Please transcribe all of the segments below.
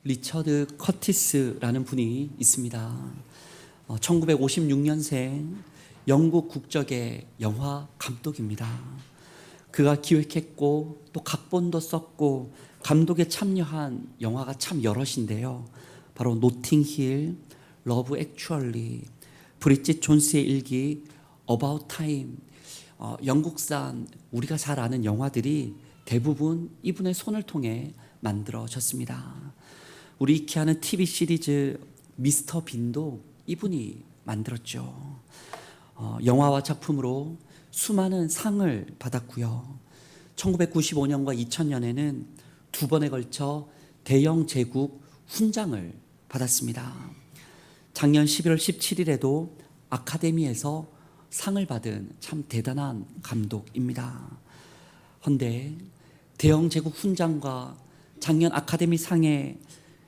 리처드 커티스라는 분이 있습니다. 1956년생 영국 국적의 영화 감독입니다. 그가 기획했고 또 각본도 썼고 감독에 참여한 영화가 참 여럿인데요. 바로 노팅힐, 러브 액츄얼리, 브리짓 존스의 일기, 어바웃 타임, 영국산 우리가 잘 아는 영화들이 대부분 이분의 손을 통해 만들어졌습니다. 우리 익히 아는 TV 시리즈 미스터 빈도 이분이 만들었죠. 영화와 작품으로 수많은 상을 받았고요. 1995년과 2000년에는 두 번에 걸쳐 대영 제국 훈장을 받았습니다. 작년 11월 17일에도 아카데미에서 상을 받은 참 대단한 감독입니다. 헌데 대영 제국 훈장과 작년 아카데미 상에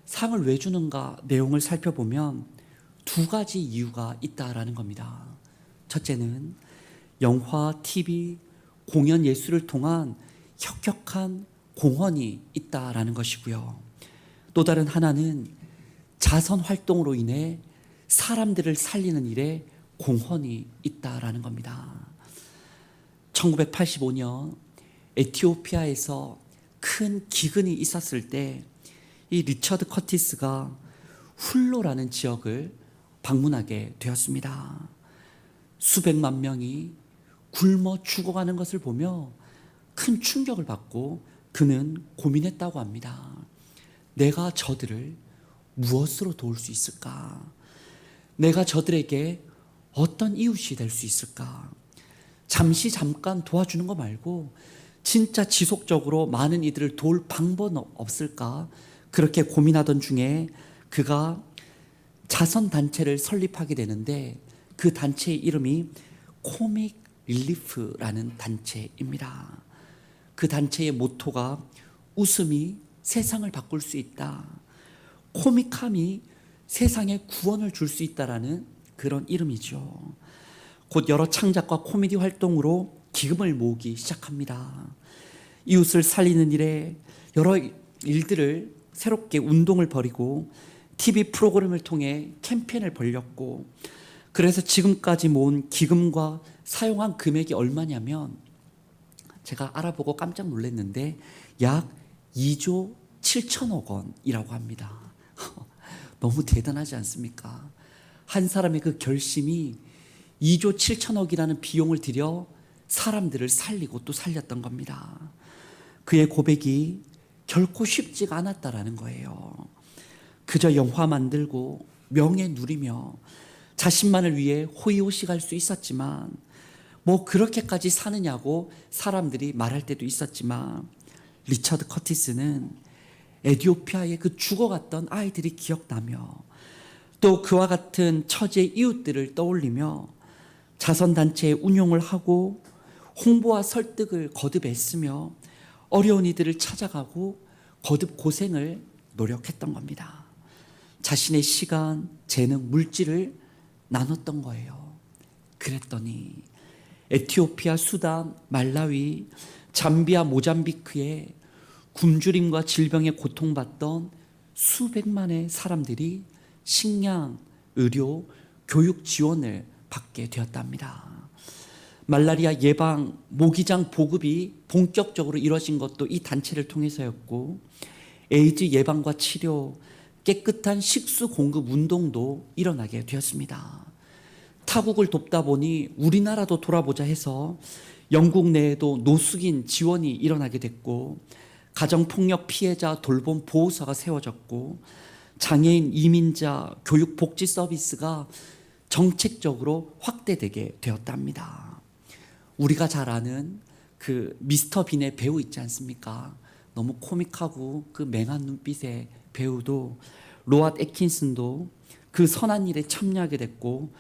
상을 왜 주는가 내용을 살펴보면 두 가지 이유가 있다라는 겁니다. 첫째는 영화, TV, 공연 예술을 통한 혁혁한 공헌이 있다라는 것이고요. 또 다른 하나는 자선 활동으로 인해 사람들을 살리는 일에 공헌이 있다라는 겁니다. 1985년 에티오피아에서 큰 기근이 있었을 때 이 리처드 커티스가 훌로라는 지역을 방문하게 되었습니다. 수백만 명이 굶어 죽어가는 것을 보며 큰 충격을 받고 그는 고민했다고 합니다. 내가 저들을 무엇으로 도울 수 있을까? 내가 저들에게 어떤 이웃이 될 수 있을까? 잠깐 도와주는 거 말고 진짜 지속적으로 많은 이들을 도울 방법은 없을까? 그렇게 고민하던 중에 그가 자선단체를 설립하게 되는데 그 단체의 이름이 코믹 릴리프라는 단체입니다. 그 단체의 모토가 웃음이 세상을 바꿀 수 있다. 코믹함이 세상에 구원을 줄 수 있다라는 그런 이름이죠. 곧 여러 창작과 코미디 활동으로 기금을 모으기 시작합니다. 이웃을 살리는 일에 여러 일들을 새롭게 운동을 벌이고 TV 프로그램을 통해 캠페인을 벌였고 그래서 지금까지 모은 기금과 사용한 금액이 얼마냐면 제가 알아보고 깜짝 놀랐는데 약 2조 7천억 원이라고 합니다. 너무 대단하지 않습니까? 한 사람의 그 결심이 2조 7천억이라는 비용을 들여 사람들을 살리고 또 살렸던 겁니다. 그의 고백이 결코 쉽지가 않았다라는 거예요. 그저 영화 만들고 명예 누리며 자신만을 위해 호의호식할 수 있었지만 뭐 그렇게까지 사느냐고 사람들이 말할 때도 있었지만 리처드 커티스는 에티오피아의 그 죽어갔던 아이들이 기억나며 또 그와 같은 처지의 이웃들을 떠올리며 자선단체의 운용을 하고 홍보와 설득을 거듭했으며 어려운 이들을 찾아가고 거듭 고생을 노력했던 겁니다. 자신의 시간, 재능, 물질을 나눴던 거예요. 그랬더니 에티오피아, 수단, 말라위, 잠비아, 모잠비크에 굶주림과 질병에 고통받던 수백만의 사람들이 식량, 의료, 교육 지원을 받게 되었답니다. 말라리아 예방, 모기장 보급이 본격적으로 이루어진 것도 이 단체를 통해서였고 에이즈 예방과 치료, 깨끗한 식수 공급 운동도 일어나게 되었습니다. 타국을 돕다 보니 우리나라도 돌아보자 해서 영국 내에도 노숙인 지원이 일어나게 됐고 가정폭력 피해자 돌봄 보호소가 세워졌고 장애인 이민자 교육 복지 서비스가 정책적으로 확대되게 되었답니다. 우리가 잘 아는 그 미스터 빈의 배우 있지 않습니까? 너무 코믹하고 그 맹한 눈빛의 배우도 로앗 애킨슨도 그 선한 일에 참여하게 됐고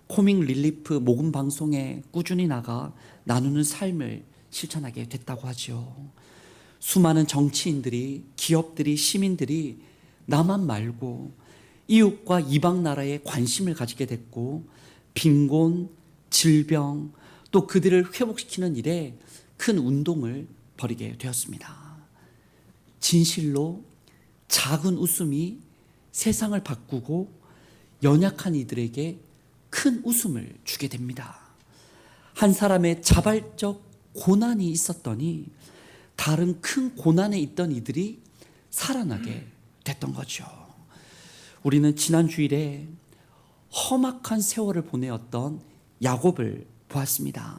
코믹 릴리프 모금 방송에 꾸준히 나가 나누는 삶을 실천하게 됐다고 하죠. 수많은 정치인들이, 기업들이, 시민들이 나만 말고 이웃과 이방 나라에 관심을 가지게 됐고 빈곤, 질병, 또 그들을 회복시키는 일에 큰 운동을 벌이게 되었습니다. 진실로 작은 웃음이 세상을 바꾸고 연약한 이들에게 큰 웃음을 주게 됩니다. 한 사람의 자발적 고난이 있었더니 다른 큰 고난에 있던 이들이 살아나게 됐던 거죠. 우리는 지난 주일에 험악한 세월을 보내었던 야곱을 보았습니다.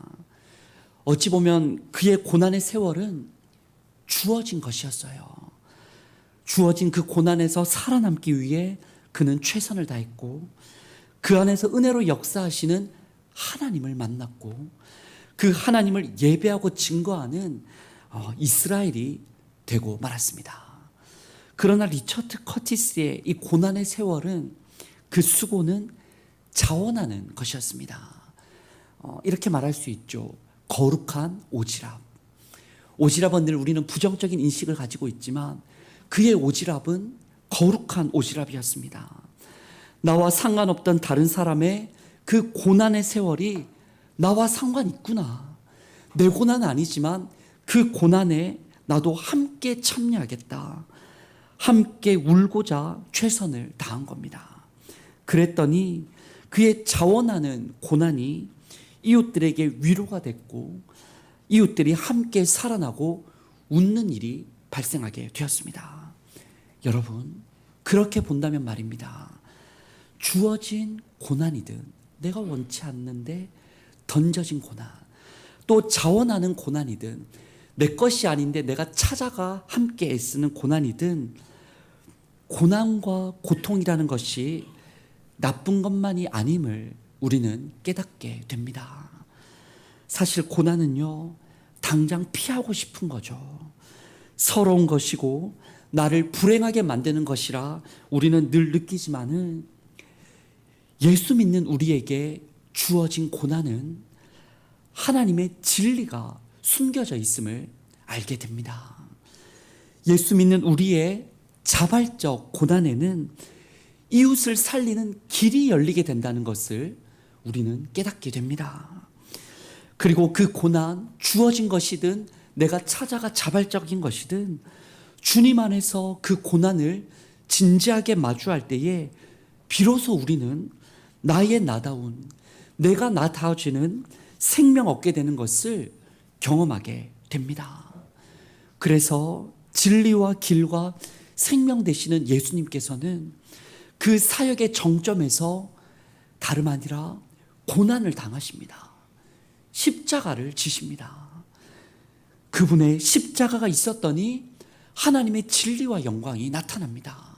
어찌 보면 그의 고난의 세월은 주어진 것이었어요. 주어진 그 고난에서 살아남기 위해 그는 최선을 다했고 그 안에서 은혜로 역사하시는 하나님을 만났고 그 하나님을 예배하고 증거하는 이스라엘이 되고 말았습니다. 그러나 리처드 커티스의 이 고난의 세월은 그 수고는 자원하는 것이었습니다. 이렇게 말할 수 있죠. 거룩한 오지랖. 오지랖은 늘 우리는 부정적인 인식을 가지고 있지만 그의 오지랖은 거룩한 오지랖이었습니다. 나와 상관없던 다른 사람의 그 고난의 세월이 나와 상관 있구나. 내 고난은 아니지만 그 고난에 나도 함께 참여하겠다. 함께 울고자 최선을 다한 겁니다. 그랬더니 그의 자원하는 고난이 이웃들에게 위로가 됐고 이웃들이 함께 살아나고 웃는 일이 발생하게 되었습니다. 여러분, 그렇게 본다면 말입니다. 주어진 고난이든 내가 원치 않는데 던져진 고난, 또 자원하는 고난이든 내 것이 아닌데 내가 찾아가 함께 애쓰는 고난이든 고난과 고통이라는 것이 나쁜 것만이 아님을 우리는 깨닫게 됩니다. 사실 고난은요, 당장 피하고 싶은 거죠. 서러운 것이고 나를 불행하게 만드는 것이라 우리는 늘 느끼지만은 예수 믿는 우리에게 주어진 고난은 하나님의 진리가 숨겨져 있음을 알게 됩니다. 예수 믿는 우리의 자발적 고난에는 이웃을 살리는 길이 열리게 된다는 것을 우리는 깨닫게 됩니다. 그리고 그 고난, 주어진 것이든 내가 찾아가 자발적인 것이든 주님 안에서 그 고난을 진지하게 마주할 때에 비로소 우리는 나의 나다운, 내가 나다워지는 생명 얻게 되는 것을 경험하게 됩니다. 그래서 진리와 길과 생명 되시는 예수님께서는 그 사역의 정점에서 다름 아니라 고난을 당하십니다. 십자가를 지십니다. 그분의 십자가가 있었더니 하나님의 진리와 영광이 나타납니다.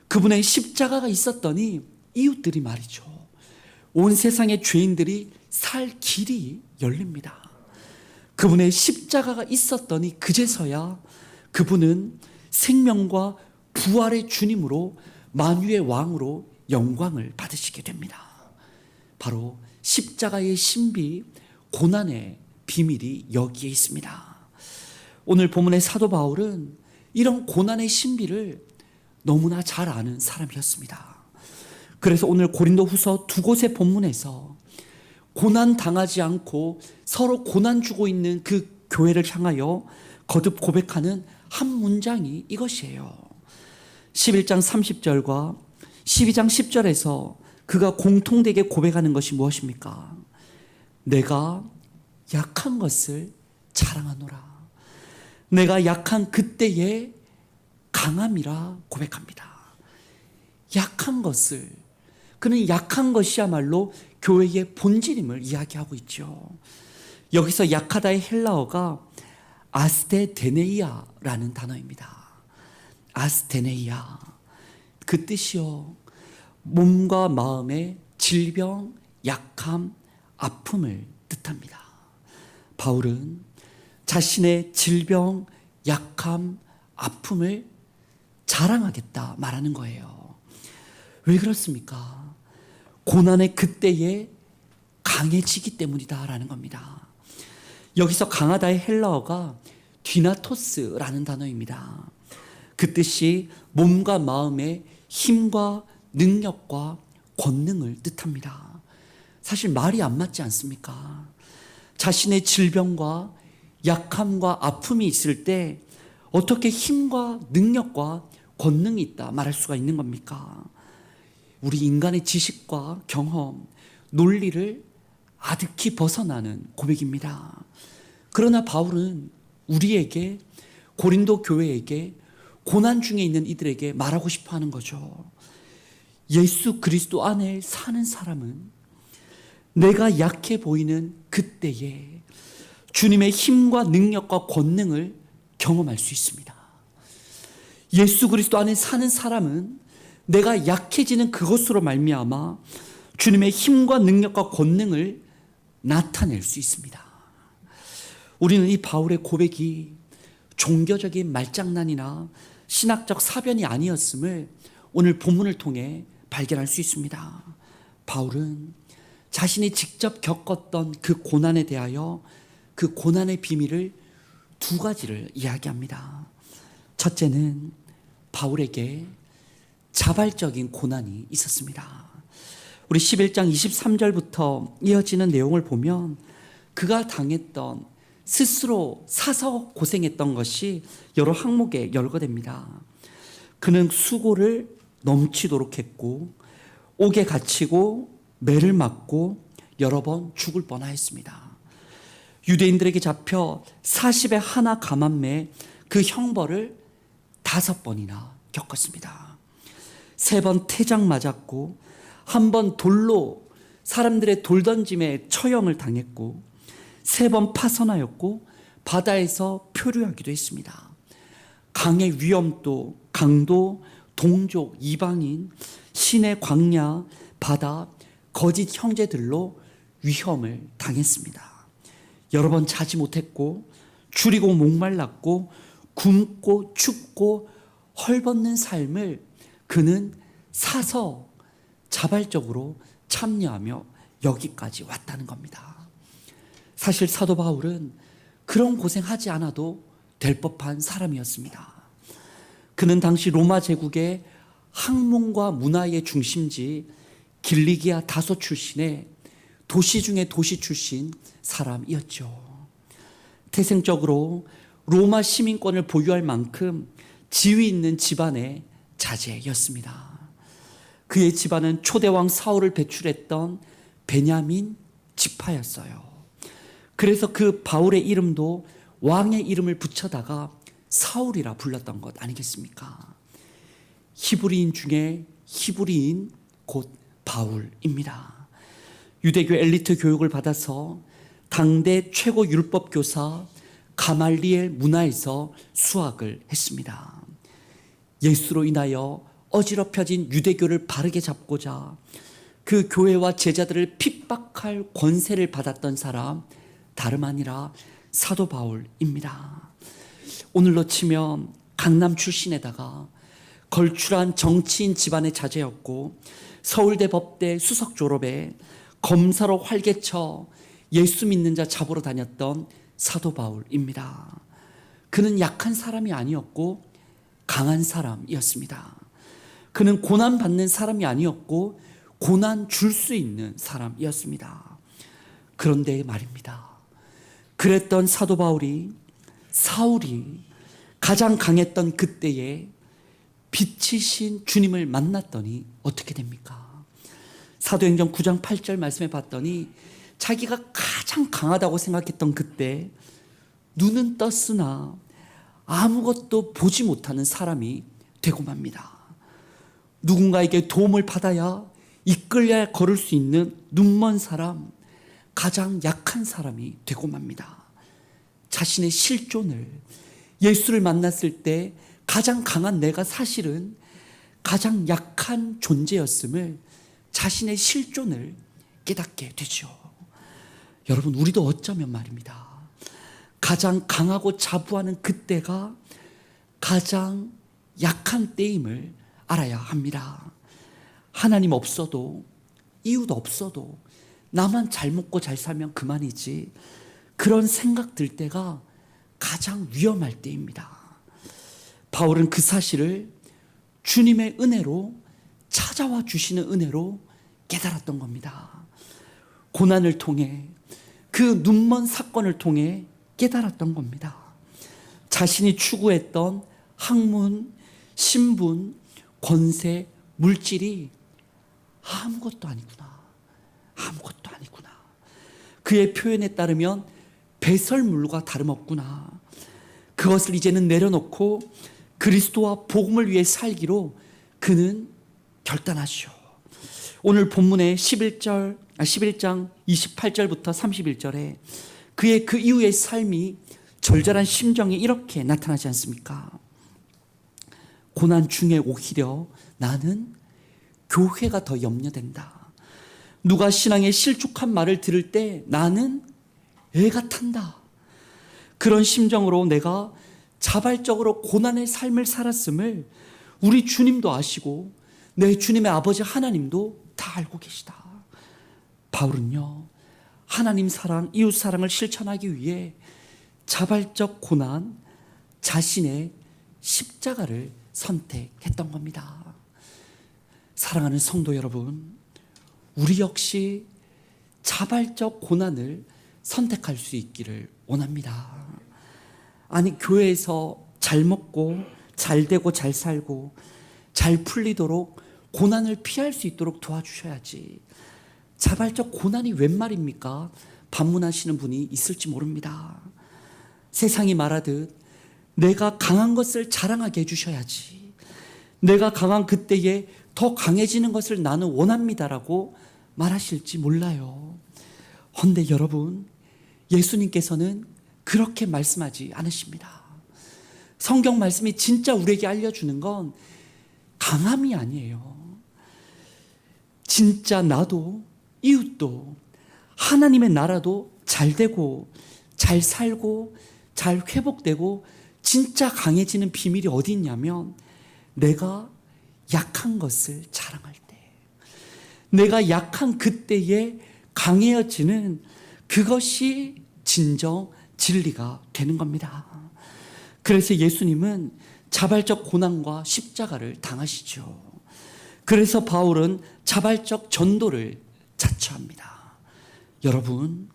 그분의 십자가가 있었더니 이웃들이 말이죠. 온 세상의 죄인들이 살 길이 열립니다. 그분의 십자가가 있었더니 그제서야 그분은 생명과 부활의 주님으로 만유의 왕으로 영광을 받으시게 됩니다. 바로 십자가의 신비, 고난의 비밀이 여기에 있습니다. 오늘 본문의 사도 바울은 이런 고난의 신비를 너무나 잘 아는 사람이었습니다. 그래서 오늘 고린도후서 두 곳의 본문에서 고난 당하지 않고 서로 고난 주고 있는 그 교회를 향하여 거듭 고백하는 한 문장이 이것이에요. 11장 30절과 12장 10절에서 그가 공통되게 고백하는 것이 무엇입니까? 내가 약한 것을 자랑하노라. 내가 약한 그때의 강함이라 고백합니다. 약한 것을, 그는 약한 것이야말로 교회의 본질임을 이야기하고 있죠. 여기서 약하다의 헬라어가 아스테데네이아라는 단어입니다. 아스테네이아, 그 뜻이요, 몸과 마음의 질병, 약함, 아픔을 뜻합니다. 바울은 자신의 질병, 약함, 아픔을 자랑하겠다 말하는 거예요. 왜 그렇습니까? 고난의 그때에 강해지기 때문이다라는 겁니다. 여기서 강하다의 헬라어가 디나토스라는 단어입니다. 그 뜻이 몸과 마음의 힘과 능력과 권능을 뜻합니다. 사실 말이 안 맞지 않습니까? 자신의 질병과 약함과 아픔이 있을 때 어떻게 힘과 능력과 권능이 있다 말할 수가 있는 겁니까? 우리 인간의 지식과 경험, 논리를 아득히 벗어나는 고백입니다. 그러나 바울은 우리에게, 고린도 교회에게, 고난 중에 있는 이들에게 말하고 싶어 하는 거죠. 예수 그리스도 안에 사는 사람은 내가 약해 보이는 그때에 주님의 힘과 능력과 권능을 경험할 수 있습니다. 예수 그리스도 안에 사는 사람은 내가 약해지는 그것으로 말미암아 주님의 힘과 능력과 권능을 나타낼 수 있습니다. 우리는 이 바울의 고백이 종교적인 말장난이나 신학적 사변이 아니었음을 오늘 본문을 통해 발견할 수 있습니다. 바울은 자신이 직접 겪었던 그 고난에 대하여 그 고난의 비밀을 두 가지를 이야기합니다. 첫째는 바울에게 자발적인 고난이 있었습니다. 우리 11장 23절부터 이어지는 내용을 보면 그가 당했던, 스스로 사서 고생했던 것이 여러 항목에 열거됩니다. 그는 수고를 넘치도록 했고 옥에 갇히고 매를 맞고 여러 번 죽을 뻔하였습니다. 유대인들에게 잡혀 40에 하나 감함매 그 형벌을 5번이나 겪었습니다. 3번 태장 맞았고 1번 돌로 사람들의 돌 던짐에 처형을 당했고 3번 파선하였고 바다에서 표류하기도 했습니다. 강의 위험도, 강도, 동족, 이방인, 시내 광야, 바다, 거짓 형제들로 위험을 당했습니다. 여러 번 자지 못했고 줄이고 목말랐고 굶고 춥고 헐벗는 삶을 그는 사서 자발적으로 참여하며 여기까지 왔다는 겁니다. 사실 사도 바울은 그런 고생하지 않아도 될 법한 사람이었습니다. 그는 당시 로마 제국의 학문과 문화의 중심지 길리기아 다소 출신의 도시 중에 도시 출신 사람이었죠. 태생적으로 로마 시민권을 보유할 만큼 지위 있는 집안의 자제였습니다. 그의 집안은 초대왕 사울을 배출했던 베냐민 지파였어요. 그래서 그 바울의 이름도 왕의 이름을 붙여다가 사울이라 불렀던 것 아니겠습니까? 히브리인 중에 히브리인 곧 바울입니다. 유대교 엘리트 교육을 받아서 당대 최고 율법 교사 가말리엘 문화에서 수학을 했습니다. 예수로 인하여 어지럽혀진 유대교를 바르게 잡고자 그 교회와 제자들을 핍박할 권세를 받았던 사람, 다름 아니라 사도 바울입니다. 오늘로 치면 강남 출신에다가 걸출한 정치인 집안의 자제였고 서울대 법대 수석 졸업에 검사로 활개쳐 예수 믿는 자 잡으러 다녔던 사도 바울입니다. 그는 약한 사람이 아니었고 강한 사람이었습니다. 그는 고난받는 사람이 아니었고 고난 줄 수 있는 사람이었습니다. 그런데 말입니다. 그랬던 사도 바울이, 사울이 가장 강했던 그때에 빛이신 주님을 만났더니 어떻게 됩니까? 사도행전 9장 8절 말씀에 봤더니 자기가 가장 강하다고 생각했던 그때 눈은 떴으나 아무것도 보지 못하는 사람이 되고 맙니다. 누군가에게 도움을 받아야 이끌려야 걸을 수 있는 눈먼 사람, 가장 약한 사람이 되고 맙니다. 자신의 실존을, 예수를 만났을 때 가장 강한 내가 사실은 가장 약한 존재였음을, 자신의 실존을 깨닫게 되죠. 여러분, 우리도 어쩌면 말입니다. 가장 강하고 자부하는 그때가 가장 약한 때임을 알아야 합니다. 하나님 없어도, 이웃 없어도 나만 잘 먹고 잘 살면 그만이지, 그런 생각 들 때가 가장 위험할 때입니다. 바울은 그 사실을 주님의 은혜로, 찾아와 주시는 은혜로 깨달았던 겁니다. 고난을 통해, 그 눈먼 사건을 통해 깨달았던 겁니다. 자신이 추구했던 학문, 신분, 권세, 물질이 아무것도 아니구나. 아무것도 아니구나. 그의 표현에 따르면 배설물과 다름없구나. 그것을 이제는 내려놓고 그리스도와 복음을 위해 살기로 그는 결단하시오. 오늘 본문의 11장 28절부터 31절에 그의 그 이후의 삶이 절절한 심정이 이렇게 나타나지 않습니까? 고난 중에 오히려 나는 교회가 더 염려된다. 누가 신앙의 실족한 말을 들을 때 나는 애가 탄다. 그런 심정으로 내가 자발적으로 고난의 삶을 살았음을 우리 주님도 아시고 내 주님의 아버지 하나님도 다 알고 계시다. 바울은요, 하나님 사랑, 이웃 사랑을 실천하기 위해 자발적 고난, 자신의 십자가를 선택했던 겁니다. 사랑하는 성도 여러분, 우리 역시 자발적 고난을 선택할 수 있기를 원합니다. 아니, 교회에서 잘 먹고 잘 되고 잘 살고 잘 풀리도록 고난을 피할 수 있도록 도와주셔야지. 자발적 고난이 웬 말입니까? 반문하시는 분이 있을지 모릅니다. 세상이 말하듯 내가 강한 것을 자랑하게 해주셔야지. 내가 강한 그때에 더 강해지는 것을 나는 원합니다라고 말하실지 몰라요. 헌데 여러분, 예수님께서는 그렇게 말씀하지 않으십니다. 성경 말씀이 진짜 우리에게 알려주는 건 강함이 아니에요. 진짜 나도 이웃도 하나님의 나라도 잘 되고 잘 살고 잘 회복되고 진짜 강해지는 비밀이 어디 있냐면 내가 약한 것을 자랑할 때, 내가 약한 그때에 강해지는 그것이 진정 진리가 되는 겁니다. 그래서 예수님은 자발적 고난과 십자가를 당하시죠. 그래서 바울은 자발적 전도를 자처합니다. 여러분,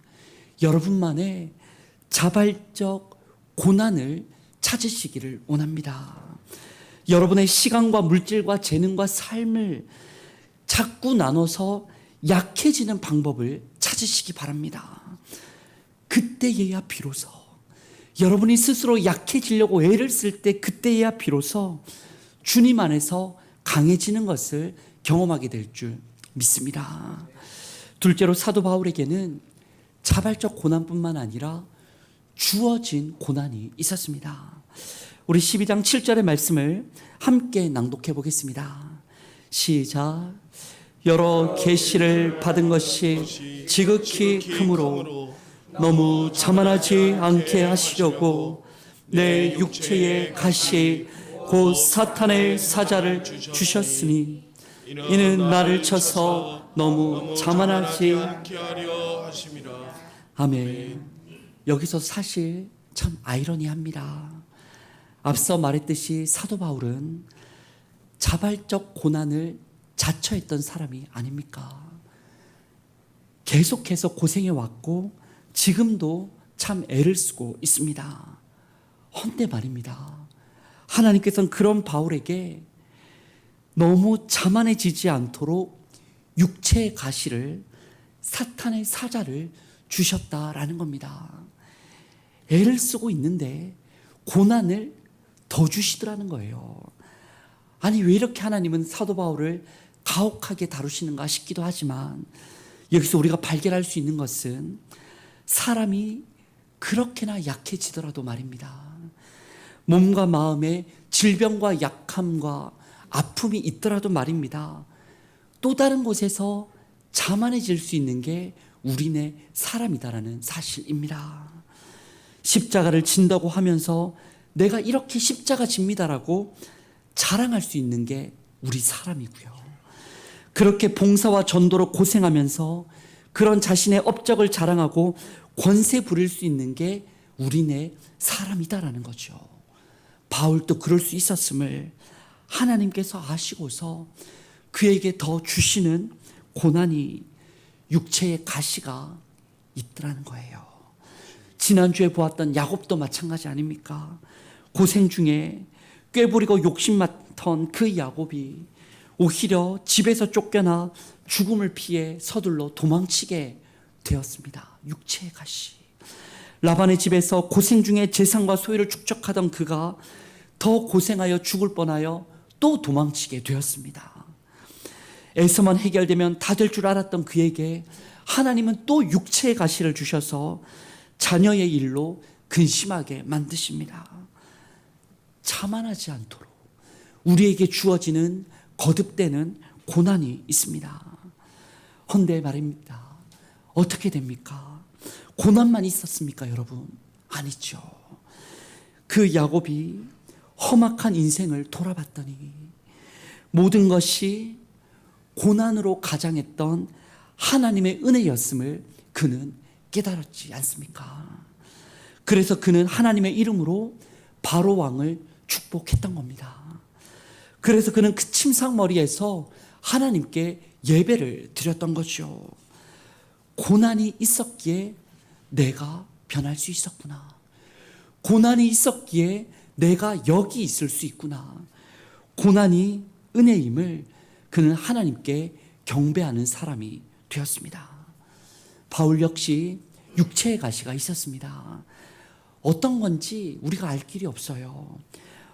여러분만의 자발적 고난을 찾으시기를 원합니다. 여러분의 시간과 물질과 재능과 삶을 자꾸 나눠서 약해지는 방법을 찾으시기 바랍니다. 그때에야 비로소 여러분이 스스로 약해지려고 애를 쓸 때 그때에야 비로소 주님 안에서 강해지는 것을 경험하게 될 줄 믿습니다. 둘째로 사도 바울에게는 자발적 고난뿐만 아니라 주어진 고난이 있었습니다. 우리 12장 7절의 말씀을 함께 낭독해 보겠습니다. 시작. 여러 계시를 받은 것이 지극히 크므로 너무 자만하지 않게 하시려고 내 육체의 가시 곧 사탄의 사자를 주셨으니 이는 나를 쳐서 너무 자만하지 않게 하려 하심이라. 아멘. 여기서 사실 참 아이러니합니다. 앞서 말했듯이 사도 바울은 자발적 고난을 자처했던 사람이 아닙니까? 계속해서 고생해 왔고 지금도 참 애를 쓰고 있습니다. 헌데 말입니다. 하나님께서는 그런 바울에게 너무 자만해지지 않도록 육체의 가시를, 사탄의 사자를 주셨다라는 겁니다. 애를 쓰고 있는데 고난을 더 주시더라는 거예요. 아니, 왜 이렇게 하나님은 사도 바울을 가혹하게 다루시는가 싶기도 하지만 여기서 우리가 발견할 수 있는 것은 사람이 그렇게나 약해지더라도 말입니다. 몸과 마음에 질병과 약함과 아픔이 있더라도 말입니다. 또 다른 곳에서 자만해질 수 있는 게 우리네 사람이다라는 사실입니다. 십자가를 진다고 하면서 내가 이렇게 십자가 집니다라고 자랑할 수 있는 게 우리 사람이고요. 그렇게 봉사와 전도로 고생하면서 그런 자신의 업적을 자랑하고 권세 부릴 수 있는 게 우리네 사람이다라는 거죠. 바울도 그럴 수 있었음을 하나님께서 아시고서 그에게 더 주시는 고난이 육체의 가시가 있더라는 거예요. 지난주에 보았던 야곱도 마찬가지 아닙니까? 고생 중에 꾀부리고 욕심 많던 그 야곱이 오히려 집에서 쫓겨나 죽음을 피해 서둘러 도망치게 되었습니다. 육체의 가시. 라반의 집에서 고생 중에 재산과 소유를 축적하던 그가 더 고생하여 죽을 뻔하여 또 도망치게 되었습니다. 에서만 해결되면 다 될 줄 알았던 그에게 하나님은 또 육체의 가시를 주셔서 자녀의 일로 근심하게 만드십니다. 자만하지 않도록 우리에게 주어지는 거듭되는 고난이 있습니다. 헌데 말입니다. 어떻게 됩니까? 고난만 있었습니까, 여러분? 아니죠. 그 야곱이 험악한 인생을 돌아봤더니 모든 것이 고난으로 가장했던 하나님의 은혜였음을 그는 깨달았지 않습니까? 그래서 그는 하나님의 이름으로 바로 왕을 축복했던 겁니다. 그래서 그는 그 침상머리에서 하나님께 예배를 드렸던 거죠. 고난이 있었기에 내가 변할 수 있었구나. 고난이 있었기에 내가 여기 있을 수 있구나. 고난이 은혜임을 그는 하나님께 경배하는 사람이 되었습니다. 바울 역시 육체의 가시가 있었습니다. 어떤 건지 우리가 알 길이 없어요.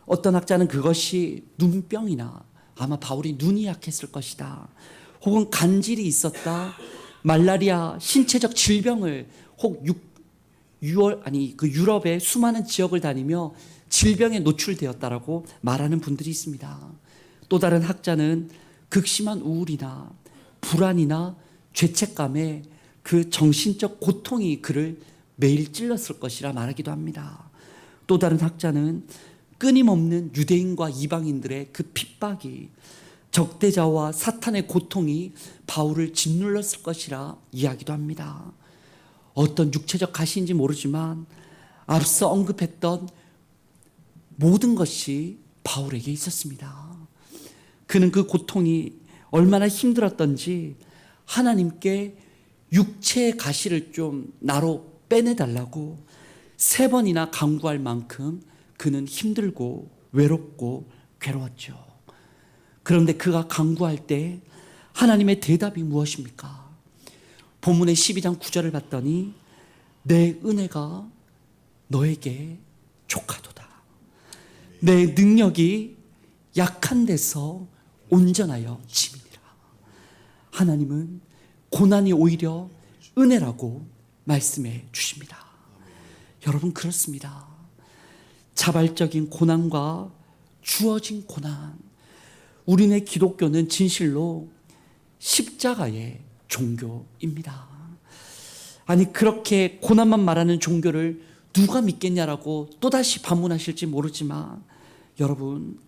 어떤 학자는 그것이 눈병이나 아마 바울이 눈이 약했을 것이다. 혹은 간질이 있었다. 말라리아 신체적 질병을 혹 유럽의 수많은 지역을 다니며 질병에 노출되었다라고 말하는 분들이 있습니다. 또 다른 학자는 극심한 우울이나 불안이나 죄책감에 그 정신적 고통이 그를 매일 찔렀을 것이라 말하기도 합니다. 또 다른 학자는 끊임없는 유대인과 이방인들의 그 핍박이 적대자와 사탄의 고통이 바울을 짓눌렀을 것이라 이야기도 합니다. 어떤 육체적 가시인지 모르지만 앞서 언급했던 모든 것이 바울에게 있었습니다. 그는 그 고통이 얼마나 힘들었던지 하나님께 육체의 가시를 좀 나로 빼내달라고 3번이나 간구할 만큼 그는 힘들고 외롭고 괴로웠죠. 그런데 그가 간구할 때 하나님의 대답이 무엇입니까? 본문의 12장 9절을 봤더니 내 은혜가 너에게 족하도다. 내 능력이 약한 데서 온전하여 짐이니라. 하나님은 고난이 오히려 은혜라고 말씀해 주십니다. 여러분, 그렇습니다. 자발적인 고난과 주어진 고난. 우리네 기독교는 진실로 십자가의 종교입니다. 아니, 그렇게 고난만 말하는 종교를 누가 믿겠냐라고 또다시 반문하실지 모르지만 여러분,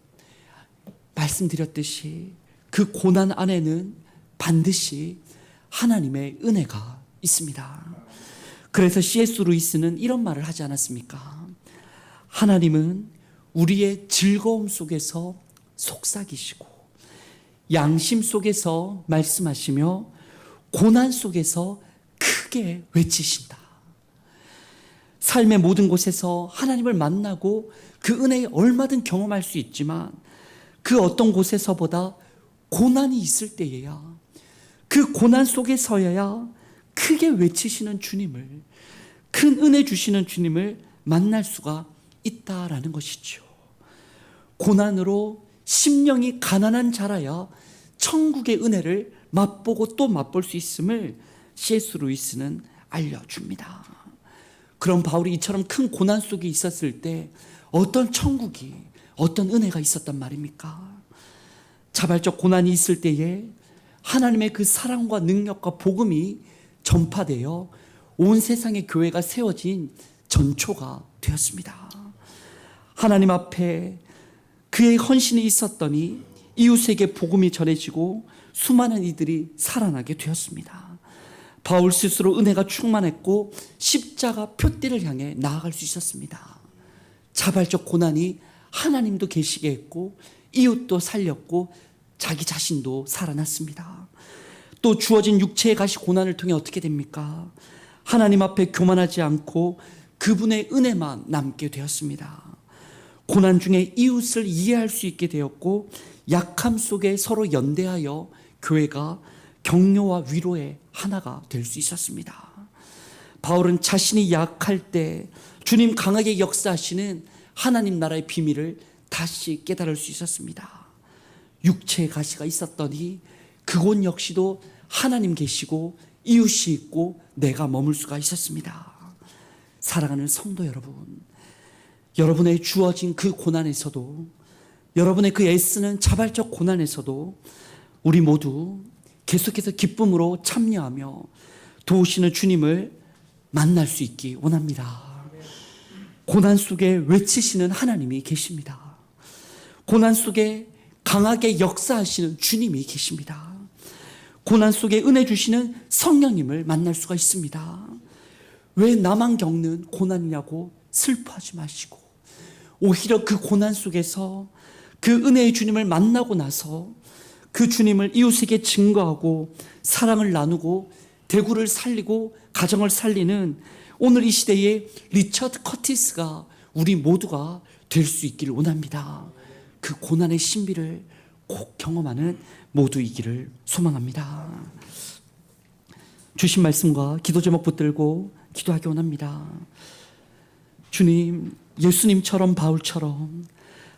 말씀드렸듯이 그 고난 안에는 반드시 하나님의 은혜가 있습니다. 그래서 C.S. 루이스는 이런 말을 하지 않았습니까? 하나님은 우리의 즐거움 속에서 속삭이시고 양심 속에서 말씀하시며 고난 속에서 크게 외치신다. 삶의 모든 곳에서 하나님을 만나고 그 은혜에 얼마든 경험할 수 있지만 그 어떤 곳에서보다 고난이 있을 때에야, 그 고난 속에서야 크게 외치시는 주님을, 큰 은혜 주시는 주님을 만날 수가 있다라는 것이죠. 고난으로 심령이 가난한 자라야 천국의 은혜를 맛보고 또 맛볼 수 있음을 C.S. 루이스는 알려줍니다. 그럼 바울이 이처럼 큰 고난 속에 있었을 때 어떤 천국이, 어떤 은혜가 있었단 말입니까? 자발적 고난이 있을 때에 하나님의 그 사랑과 능력과 복음이 전파되어 온 세상의 교회가 세워진 전초가 되었습니다. 하나님 앞에 그의 헌신이 있었더니 이웃에게 복음이 전해지고 수많은 이들이 살아나게 되었습니다. 바울 스스로 은혜가 충만했고 십자가 표대를 향해 나아갈 수 있었습니다. 자발적 고난이 하나님도 계시게 했고 이웃도 살렸고 자기 자신도 살아났습니다. 또 주어진 육체의 가시 고난을 통해 어떻게 됩니까? 하나님 앞에 교만하지 않고 그분의 은혜만 남게 되었습니다. 고난 중에 이웃을 이해할 수 있게 되었고, 약함 속에 서로 연대하여 교회가 격려와 위로의 하나가 될 수 있었습니다. 바울은 자신이 약할 때 주님 강하게 역사하시는 하나님 나라의 비밀을 다시 깨달을 수 있었습니다. 육체의 가시가 있었더니 그곳 역시도 하나님 계시고 이웃이 있고 내가 머물 수가 있었습니다. 사랑하는 성도 여러분, 여러분의 주어진 그 고난에서도, 여러분의 그 애쓰는 자발적 고난에서도 우리 모두 계속해서 기쁨으로 참여하며 도우시는 주님을 만날 수 있기 원합니다. 고난 속에 외치시는 하나님이 계십니다. 고난 속에 강하게 역사하시는 주님이 계십니다. 고난 속에 은혜 주시는 성령님을 만날 수가 있습니다. 왜 나만 겪는 고난이냐고 슬퍼하지 마시고, 오히려 그 고난 속에서 그 은혜의 주님을 만나고 나서 그 주님을 이웃에게 증거하고 사랑을 나누고 대구를 살리고 가정을 살리는 오늘 이 시대의 리처드 커티스가 우리 모두가 될 수 있기를 원합니다. 그 고난의 신비를 꼭 경험하는 모두이기를 소망합니다. 주신 말씀과 기도 제목 붙들고 기도하기 원합니다. 주님, 예수님처럼 바울처럼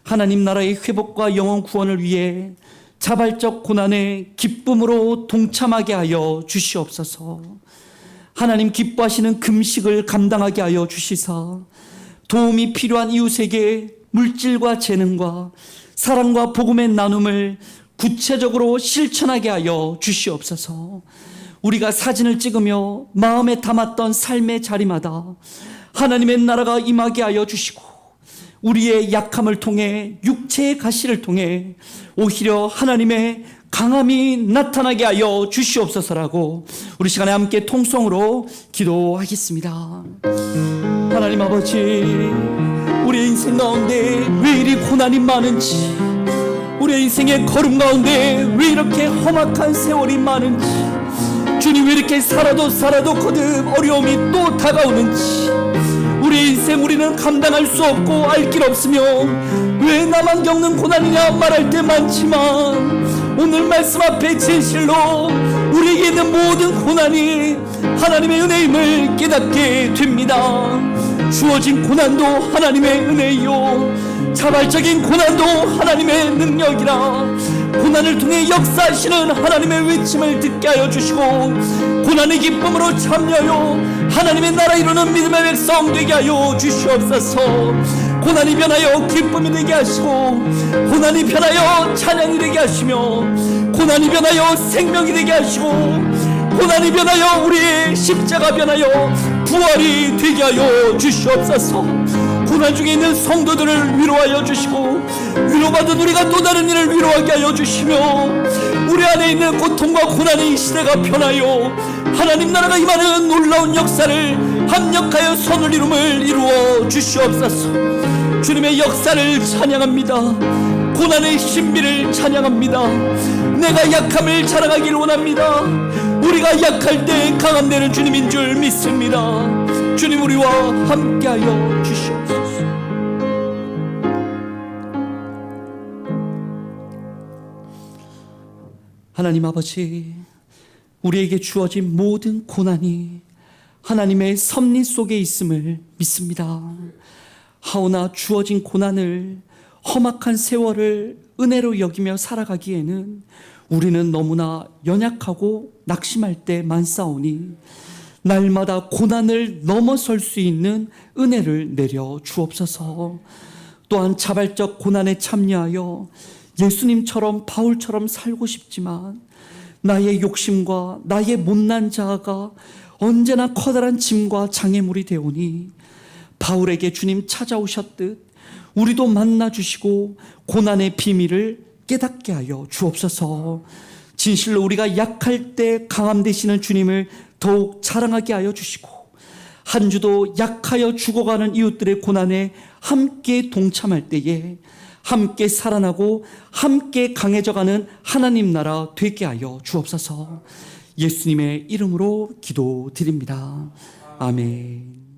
하나님 나라의 회복과 영원 구원을 위해 자발적 고난에 기쁨으로 동참하게 하여 주시옵소서. 하나님 기뻐하시는 금식을 감당하게 하여 주시사 도움이 필요한 이웃에게 물질과 재능과 사랑과 복음의 나눔을 구체적으로 실천하게 하여 주시옵소서. 우리가 사진을 찍으며 마음에 담았던 삶의 자리마다 하나님의 나라가 임하게 하여 주시고, 우리의 약함을 통해 육체의 가시를 통해 오히려 하나님의 강함이 나타나게 하여 주시옵소서라고 우리 시간에 함께 통성으로 기도하겠습니다. 하나님 아버지, 우리의 인생 가운데 왜 이리 고난이 많은지, 우리의 인생의 걸음 가운데 왜 이렇게 험악한 세월이 많은지, 주님 왜 이렇게 살아도 거듭 어려움이 또 다가오는지, 우리의 인생 우리는 감당할 수 없고 알 길 없으며 왜 나만 겪는 고난이냐 말할 때 많지만, 오늘 말씀 앞에 진실로 우리에게 있는 모든 고난이 하나님의 은혜임을 깨닫게 됩니다. 주어진 고난도 하나님의 은혜요, 자발적인 고난도 하나님의 능력이라 고난을 통해 역사하시는 하나님의 외침을 듣게 하여 주시고, 고난의 기쁨으로 참여하여 하나님의 나라 이루는 믿음의 백성 되게 하여 주시옵소서. 고난이 변하여 기쁨이 되게 하시고, 고난이 변하여 찬양이 되게 하시며, 고난이 변하여 생명이 되게 하시고, 고난이 변하여 우리의 십자가 변하여 부활이 되게 하여 주시옵소서. 고난 중에 있는 성도들을 위로하여 주시고, 위로받은 우리가 또 다른 이를 위로하게 하여 주시며, 우리 안에 있는 고통과 고난의 이 시대가 변하여 하나님 나라가 임하는 놀라운 역사를 합력하여 선을 이룸을 이루어 주시옵소서. 주님의 역사를 찬양합니다. 고난의 신비를 찬양합니다. 내가 약함을 자랑하기를 원합니다. 우리가 약할 때 강함 되는 주님인 줄 믿습니다. 주님, 우리와 함께하여 주시옵소서. 하나님 아버지, 우리에게 주어진 모든 고난이 하나님의 섭리 속에 있음을 믿습니다. 하오나 주어진 고난을, 험악한 세월을 은혜로 여기며 살아가기에는 우리는 너무나 연약하고 낙심할 때 많사오니 날마다 고난을 넘어설 수 있는 은혜를 내려 주옵소서. 또한 자발적 고난에 참여하여 예수님처럼 바울처럼 살고 싶지만 나의 욕심과 나의 못난 자아가 언제나 커다란 짐과 장애물이 되오니 바울에게 주님 찾아오셨듯 우리도 만나주시고 고난의 비밀을 깨닫게 하여 주옵소서. 진실로 우리가 약할 때 강함 되시는 주님을 더욱 자랑하게 하여 주시고, 한 주도 약하여 죽어가는 이웃들의 고난에 함께 동참할 때에 함께 살아나고 함께 강해져가는 하나님 나라 되게 하여 주옵소서. 예수님의 이름으로 기도드립니다. 아멘.